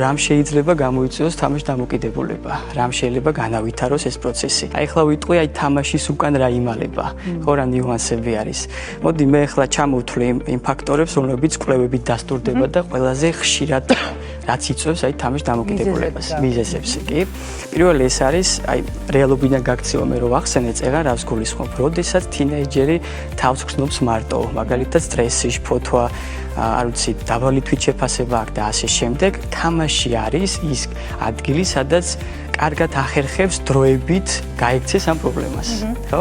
რამ შეიძლება გამოიწვიოს თამაშ დამოკიდებულება, რამ შეიძლება განავითაროს ეს პროცესი. აი ახლა ვიტყვი აი თამაშის უკან რა იმალება, ხო რა ნიუანსები არის. მოდი მე ახლა ჩამოვთვლი იმ ფაქტორებს, რომლებიც კვლევებით დასტურდება და ყველაზე ხშირად რაც იწვევს აი თამაშ დამოკიდებულებას, მიზეზებს კი. პირველი ეს არის აი რეალობიდან გაქცევა მე რო ვახსენე წეგან რას გულისხმობ, როდესაც თინეიჯერი თავს გრძნობს მარტო, მაგალითად სტრესი, ფოთვა, არ ვიცი, დაბალი თვითშეფასება აქვს და ასე შემდეგ. თამაში არის ის ადგილი, სადაც კარგად ახერხებს დროებით გაიქცეს ამ პრობლემას, ხო?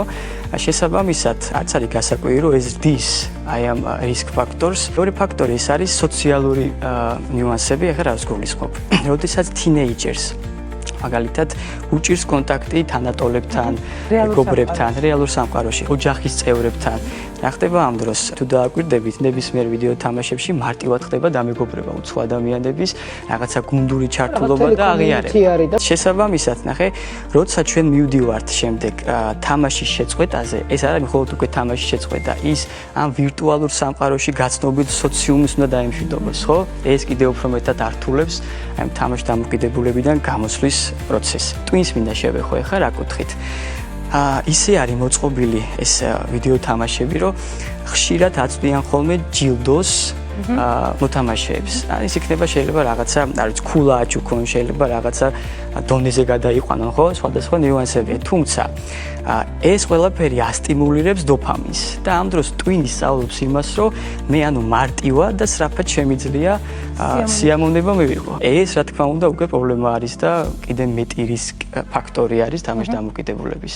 შესაბამისად, არც არის გასაკვირი, რომ ეს ზრდის აი ამ რისკ ფაქტორს. მეორე ფაქტორი ეს არის სოციალური ნიუანსები, ახლა რას გულისხმობ? როდესაც თინეიჯერს მაგალითად უჭირს კონტაქტი თანატოლებთან, მეგობრებთან, რეალურ სამყაროში, ოჯახის წევრებთან. რა ხდება ამ დროს? თუ დააკვირდებით, ნებისმიერ ვიდეო თამაშებში მარტივად ხდება დამეგობრება უცხო ადამიანების, რაღაცა გუნდური ჩართულობა და აღიარება. შესაბამისად, ნახე, როცა ჩვენ მივდივართ შემდეგ თამაშის შეწყვეტაზე, ეს არ არის მხოლოდ უკვე თამაშის შეწყვეტა, ის ამ ვირტუალურ სამყაროში გაცნობილ სოციუმის უნდა დაემშვიდობოს, ხო? ეს კიდევ უფრო მეტად ართულებს აი თამაშ დამოკიდებულებიდან გამოსვლის პროცესს. ტვინს მინდა შევეხო ახლა რა კუთხით. ისე არის მოწყობილი ეს ვიდეო თამაშები, რომ ხშირად აწვდიან ხოლმე ჯილდოს მოთამაშეებს. ის იქნება შეიძლება რაღაცა, არ ვიცი, ქულა აჩუქონ, შეიძლება რაღაცა დონეზე გადაიყვანონ, ხო? სხვადასხვა ნიუანსებია. თუმცა ეს ყველაფერი ასტიმულირებს დოფამინს და ამ დროს ტვინი სწავლობს იმას, რომ მე ანუ მარტივა და სწრაფად შემიძლია სიამოვნება მივიღო. ეს რა თქმა უნდა უკვე პრობლემა არის და კიდე მეტი რისკ ფაქტორი არის თამაშ დამოკიდებულების.